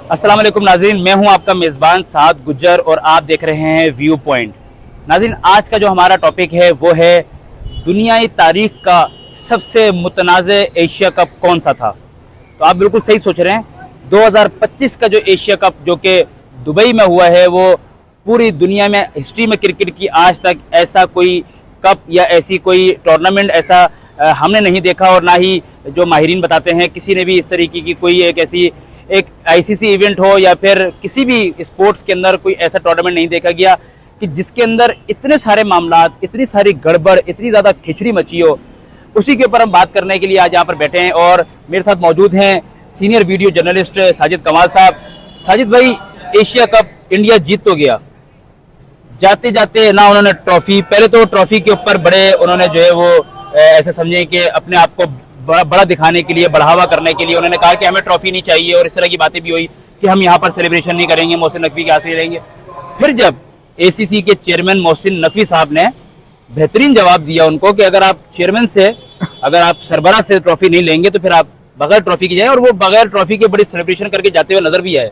अस्सलाम वालेकुम नाज़रीन, मैं हूं आपका मेज़बान साद गुज्जर और आप देख रहे हैं व्यू पॉइंट। नाज़रीन, आज का जो हमारा टॉपिक है वो है दुनियाई तारीख का सबसे मुतनाज़े एशिया कप कौन सा था। तो आप बिल्कुल सही सोच रहे हैं। 2025 का जो एशिया कप जो कि दुबई में हुआ है वो पूरी दुनिया में हिस्ट्री में क्रिकेट की आज तक ऐसा कोई कप या ऐसी कोई टूर्नामेंट ऐसा हमने नहीं देखा, और ना ही जो माहिरीन बताते हैं किसी ने भी इस तरीके की कोई एक आईसीसी इवेंट हो या फिर किसी भी स्पोर्ट्स के अंदर कोई ऐसा टूर्नामेंट नहीं देखा गया कि जिसके अंदर इतने सारे मामलात, इतनी सारी गड़बड़, इतनी ज़्यादा खिचड़ी मची हो। उसी के ऊपर हम बात करने के लिए आज यहाँ पर बैठे हैं और मेरे साथ मौजूद हैं सीनियर वीडियो जर्नलिस्ट साजिद कमाल साहब। साजिद भाई, एशिया कप इंडिया जीत तो गया, जाते जाते ना उन्होंने ट्रॉफी, पहले तो ट्रॉफी के ऊपर बड़े उन्होंने जो है वो ऐसे समझे कि अपने आप को बड़ा दिखाने के लिए, बढ़ावा करने के लिए उन्होंने कहा कि हमें ट्रॉफी नहीं चाहिए, और इस तरह की बातें भी हुई कि हम यहाँ पर सेलिब्रेशन नहीं करेंगे, मोहसिन नकवी के हाथ रहेंगे। फिर जब एसीसी के चेयरमैन मोहसिन नकवी साहब ने बेहतरीन जवाब दिया उनको कि अगर आप चेयरमैन से, अगर आप सरबराह से ट्रॉफी नहीं लेंगे तो फिर आप बगैर ट्रॉफी की जाए, और वो बगैर ट्रॉफी के बड़ी सेलिब्रेशन करके जाते हुए नजर भी आए।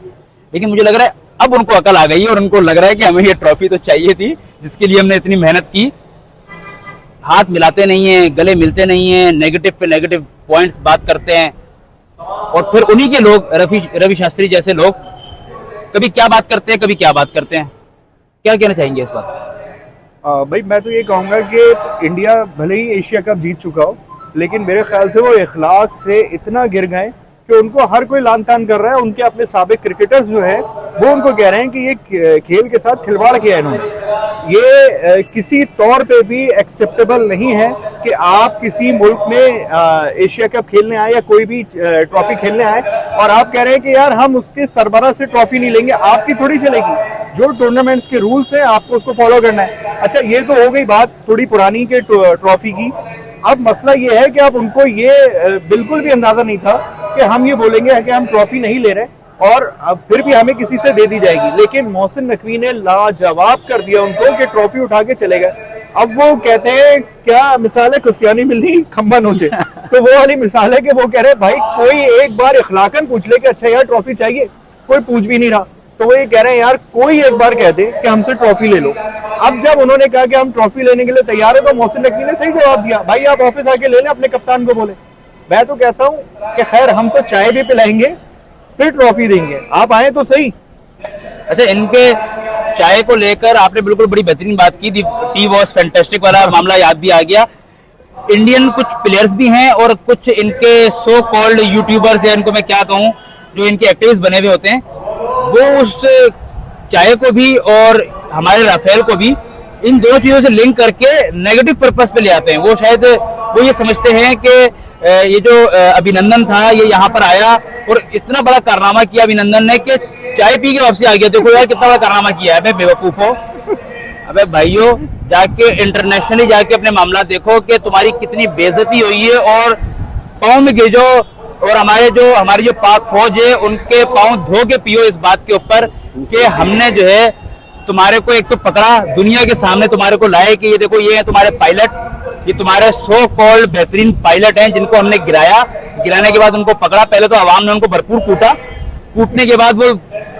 लेकिन मुझे लग रहा है अब उनको अकल आ गई है और उनको लग रहा है कि हमें ये ट्रॉफी तो चाहिए थी जिसके लिए हमने इतनी मेहनत की। हाथ मिलाते नहीं है, गले मिलते नहीं है, नेगेटिव पे नेगेटिव पॉइंट्स बात करते हैं, और फिर उन्हीं के लोग रवि शास्त्री जैसे लोग कभी क्या बात करते हैं, कभी क्या बात करते हैं। क्या कहना चाहेंगे इस बात? भाई मैं तो ये कहूँगा कि इंडिया भले ही एशिया कप जीत चुका हो, लेकिन मेरे ख्याल से वो इखलाक से इतना गिर गए कि उनको हर कोई लान तान कर रहा है। उनके अपने साबिक क्रिकेटर्स जो है वो उनको कह रहे हैं कि ये खेल के साथ खिलवाड़ किया है इन्होंने। ये किसी तौर पे भी एक्सेप्टेबल नहीं है कि आप किसी मुल्क में एशिया कप खेलने आए या कोई भी ट्रॉफी खेलने आए और आप कह रहे हैं कि यार हम उसके सरबराह से ट्रॉफी नहीं लेंगे। आपकी थोड़ी चलेगी, जो टूर्नामेंट्स के रूल्स हैं आपको उसको फॉलो करना है। अच्छा, ये तो हो गई बात थोड़ी पुरानी के ट्रॉफी की। अब मसला ये है कि अब उनको ये बिल्कुल भी अंदाजा नहीं था कि हम ये बोलेंगे कि हम ट्रॉफी नहीं ले रहे और अब फिर भी हमें किसी से दे दी जाएगी। लेकिन मोहसिन नकवी ने लाजवाब कर दिया उनको कि ट्रॉफी उठा के चले गए। अब वो कहते हैं क्या मिसाल है, कुसियानी मिलनी खंबा नोचे। तो वो वाली मिसाल है कि वो कह रहे भाई कोई एक बार इखलाकन पूछ ले कि अच्छा यार ट्रॉफी चाहिए, कोई पूछ भी नहीं रहा। तो वो ये कह रहे हैं यार कोई एक बार कह दे कि हमसे ट्रॉफी ले लो। अब जब उन्होंने कहा कि हम ट्रॉफी लेने के लिए तैयार है तो मोहसिन नकवी ने सही जवाब दिया, भाई आप ऑफिस आके ले लें, अपने कप्तान को बोले। मैं तो कहता हूँ कि खैर हम तो चाय भी पिलाएंगे फिर ट्रॉफी देंगे, आप आए तो सही। अच्छा, इनके चाय को लेकर आपने बिल्कुल बड़ी बेहतरीन बात की, टी वॉज फैंटास्टिक वाला मामला याद भी आ गया। इंडियन कुछ प्लेयर्स भी हैं और कुछ इनके सो कॉल्ड यूट्यूबर्स, या इनको मैं क्या कहूँ, जो इनके एक्टिविस्ट बने हुए होते हैं, वो उस चाय को भी और हमारे राफेल को भी इन दोनों चीजों से लिंक करके नेगेटिव पर्पस पे ले आते हैं। वो शायद वो ये समझते हैं कि ये जो अभिनंदन था ये यहाँ पर आया और इतना बड़ा कारनामा किया अभिनंदन ने कि चाय पी के वापसी आ गया। देखो यार कितना बड़ा कारनामा किया है। अबे बेवकूफो, अबे भाइयों, जाके इंटरनेशनली जाके अपने मामला देखो कि तुम्हारी कितनी बेइज्जती हुई है, और पाँव में गिर जाओ, और हमारी जो पाक फौज है उनके पाँव धो के पियो इस बात के ऊपर कि हमने जो है तुम्हारे को एक तो पकड़ा, दुनिया के सामने तुम्हारे को लाए कि ये देखो ये है तुम्हारे पायलट, ये तुम्हारे सो कॉल्ड बेहतरीन पायलट हैं जिनको हमने गिराने के बाद उनको पकड़ा। पहले तो आवाम ने उनको भरपूर कूटने के बाद वो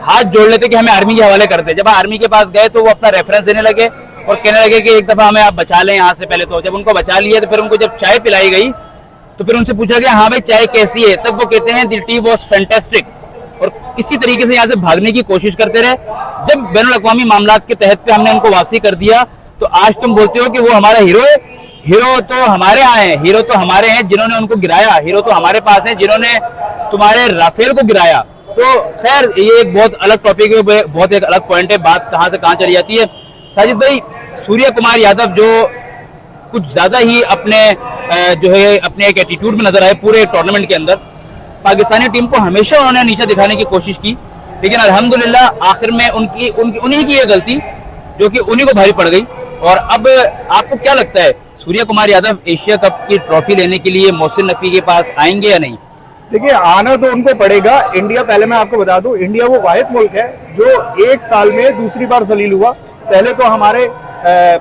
हाथ जोड़ लेते कि हमें आर्मी के हवाले करते। जब आर्मी के पास गए तो वो अपना रेफरेंस देने लगे और कहने लगे कि एक दफा हमें आप बचा लें यहाँ से। पहले तो जब उनको बचा लिया तो फिर उनको जब चाय पिलाई गई तो फिर उनसे पूछा गया हाँ भाई चाय कैसी है, तब वो कहते हैं द टी वॉज फैंटास्टिक, और किसी तरीके से यहाँ से भागने की कोशिश करते रहे। जब बैनुल अक़वामी मामलात के तहत पे हमने उनको वापसी कर दिया तो आज तुम बोलते हो कि वो हमारा हीरो है। हीरो तो हमारे यहाँ है, हीरो तो हमारे हैं जिन्होंने उनको गिराया, हीरो तो हमारे पास है जिन्होंने तुम्हारे राफेल को गिराया। तो खैर ये एक बहुत अलग टॉपिक है, बहुत एक अलग पॉइंट है, बात कहाँ से कहाँ चली जाती है। साजिद भाई, सूर्य कुमार यादव जो कुछ ज्यादा ही अपने जो है अपने एक एटीट्यूड में नजर आए पूरे टूर्नामेंट के अंदर, पाकिस्तानी टीम को हमेशा उन्होंने नीचे दिखाने की कोशिश की, लेकिन अल्हम्दुलिल्लाह आखिर में उन्हीं की ये गलती जो कि उन्हीं को भारी पड़ गई। और अब आपको क्या लगता है, सूर्य कुमार यादव एशिया कप की ट्रॉफी लेने के लिए मोहसिन नकवी के पास आएंगे या नहीं? देखिए, आना तो उनको पड़ेगा। इंडिया, पहले मैं आपको बता दूं, इंडिया वो वाहिद मुल्क है जो एक साल में दूसरी बार जलील हुआ। पहले तो हमारे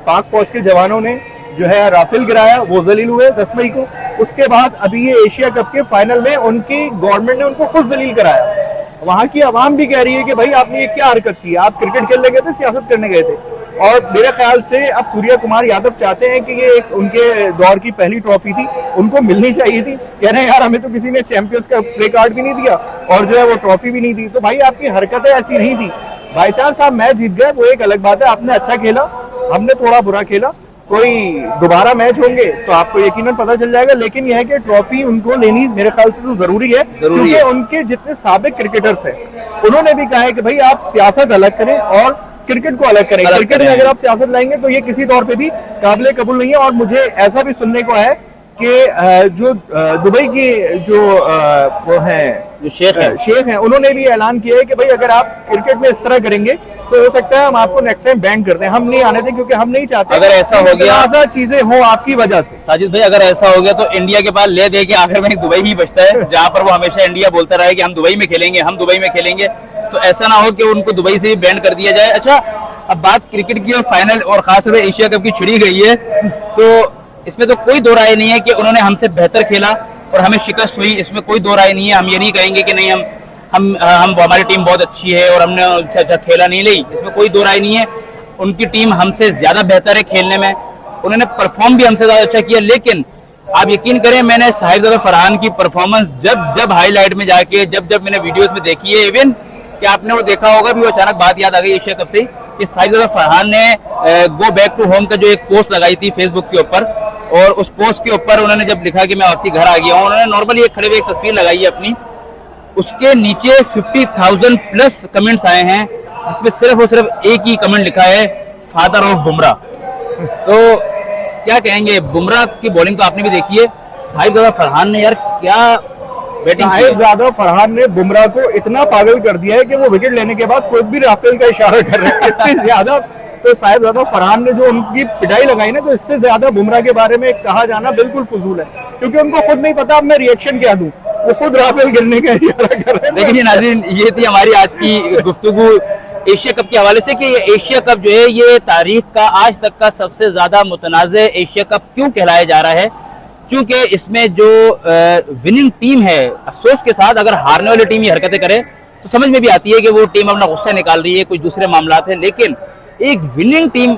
पाक फौज के जवानों ने जो है राफेल गिराया, वो जलील हुए 10 मई को। उसके बाद अभी ये एशिया कप के फाइनल में उनकी गवर्नमेंट ने उनको खुद जलील कराया। वहां की आवाम भी कह रही है कि भाई आपने ये क्या हरकत की, आप क्रिकेट खेलने गए थे, सियासत करने गए थे। और मेरे ख्याल से अब सूर्य कुमार यादव चाहते हैं कि ये एक उनके दौर की पहली ट्रॉफी थी, उनको मिलनी चाहिए थी। कह रहे हैं यार हमें तो किसी ने चैंपियंस का प्ले कार्ड भी नहीं दिया और जो है वो ट्रॉफी भी नहीं दी। तो भाई आपकी हरकतें ऐसी नहीं थी। बाई चांस आप मैच जीत गए वो एक अलग बात है, आपने अच्छा खेला, हमने थोड़ा बुरा खेला। कोई दोबारा मैच होंगे तो आपको यकीनन पता चल जाएगा। लेकिन यह है कि ट्रॉफी उनको लेनी मेरे ख्याल से तो जरूरी है, क्योंकि उनके जितने साबिक क्रिकेटर्स हैं उन्होंने भी कहा है कि भाई आप सियासत अलग करें और क्रिकेट को अलग करें। क्रिकेट में अगर आप सियासत लाएंगे तो ये किसी तौर पे भी काबिल कबूल नहीं है। और मुझे ऐसा भी सुनने को है कि जो दुबई की जो वो है जो शेख हैं उन्होंने भी ऐलान किया है कि भाई अगर आप क्रिकेट में इस तरह करेंगे तो हो सकता है हम आपको नेक्स्ट टाइम बैन कर दें, हम नहीं आने दें, क्योंकि हम नहीं चाहते अगर ऐसा हो गया चीजें हो आपकी वजह से। साजिद भाई अगर ऐसा हो गया तो इंडिया के पास ले दे के आखिर में दुबई ही बचता है, जहां पर वो हमेशा इंडिया बोलता रहा है कि हम दुबई में खेलेंगे, हम दुबई में खेलेंगे। तो ऐसा ना हो कि उनको दुबई से भी बैन कर दिया जाए। अच्छा, अब बात क्रिकेट की और फाइनल और खासतौर पर एशिया कप की छिड़ी गई है, तो इसमें तो कोई दो राय नहीं है कि उन्होंने हमसे बेहतर खेला और हमें शिकस्त हुई, इसमें कोई दो राय नहीं है। हम ये नहीं कहेंगे कि नहीं हम हमारी टीम बहुत अच्छी है और हमने अच्छा खेला नहीं, इसमें कोई दो राय नहीं है। उनकी टीम हमसे ज्यादा बेहतर है खेलने में, उन्होंने परफॉर्म भी हमसे ज्यादा अच्छा किया। लेकिन आप यकीन करें, मैंने साहिबजादा फरहान की परफॉर्मेंस जब हाईलाइट में जाके जब मैंने वीडियोस में देखी है, इवन कि आपने वो देखा होगा भी, वो अचानक बात याद आ गई एशिया कप से कि साहिबजादा फरहान ने गो बैक टू होम का जो एक पोस्ट लगाई थी फेसबुक के ऊपर, और उस पोस्ट के ऊपर उन्होंने जब लिखा कि मैं वापसी घर आ गया हूँ, उन्होंने नॉर्मली एक खड़े हुए एक तस्वीर लगाई है अपनी, उसके नीचे 50,000 प्लस कमेंट्स आए हैं, जिसमें सिर्फ और सिर्फ एक ही कमेंट लिखा है, फादर ऑफ बुमराह। तो क्या कहेंगे, बुमराह की बॉलिंग तो आपने भी देखी है, साहिबजादा फरहान ने यार क्या बैटिंग की है। साहिबजादा फरहान ने बुमराह को इतना पागल कर दिया है कि वो विकेट लेने के बाद खुद भी राफेल का इशारा कर रहे हैं। इससे ज्यादा तो साहिबजादा फरहान ने जो उनकी पिटाई लगाई ना, तो इससे ज्यादा बुमराह के बारे में कहा जाना बिल्कुल फजूल है, क्योंकि उनको खुद नहीं पता अब मैं रिएक्शन क्या दूं, वो खुद राफेल गिरने का इशारा कर रहे हैं। देखिए नाज़रीन, ये थी हमारी आज की गुफ्तगू एशिया कप के हवाले से कि एशिया कप जो है ये तारीख का आज तक का सबसे ज्यादा मुतनाज़े एशिया कप क्यों कहलाया जा रहा है, क्योंकि इसमें जो विनिंग टीम है, अफसोस के साथ अगर हारने वाली टीम ये हरकतें करे तो समझ में भी आती है कि वो टीम अपना गुस्सा निकाल रही है, कुछ दूसरे मामलात है। लेकिन एक विनिंग टीम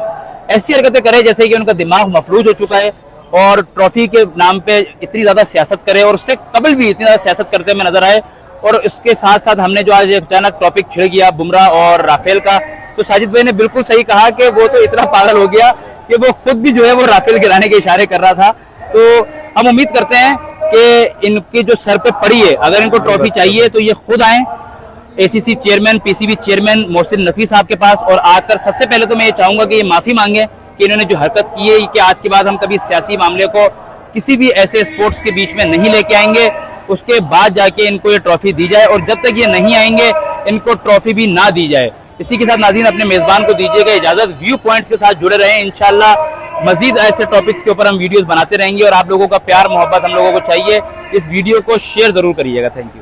ऐसी हरकतें करे जैसे कि उनका दिमाग मफलूज हो चुका है और ट्रॉफी के नाम पे इतनी ज्यादा सियासत करे, और उससे कबल भी इतनी ज्यादा सियासत करते हुए नजर आए। और इसके साथ साथ हमने जो आज अचानक टॉपिक छिड़ गया बुमराह और राफेल का, तो साजिद भाई ने बिल्कुल सही कहा कि वो तो इतना पागल हो गया कि वो खुद भी जो है वो राफेल गिराने के इशारे कर रहा था। तो हम उम्मीद करते हैं कि इनके जो सर पे पड़ी है, अगर इनको ट्रॉफी चाहिए तो ये खुद आए ACC chairman, PCB chairman Mohsin Naqvi साहब के पास, और आकर सबसे पहले तो मैं ये चाहूंगा कि ये माफी मांगे कि इन्होंने जो हरकत की है कि आज के बाद हम कभी सियासी मामले को किसी भी ऐसे स्पोर्ट्स के बीच में नहीं लेके आएंगे। उसके बाद जाके इनको ये ट्रॉफी दी जाए, और जब तक ये नहीं आएंगे इनको ट्रॉफी भी ना दी जाए। इसी के साथ नाज़रीन अपने मेजबान को दीजिएगा इजाजत, व्यू पॉइंट्स के साथ जुड़े रहें। इंशाल्लाह मजीद ऐसे टॉपिक्स के ऊपर हम वीडियोस बनाते रहेंगे, और आप लोगों का प्यार मोहब्बत हम लोगों को चाहिए। इस वीडियो को शेयर जरूर करिएगा। Thank you.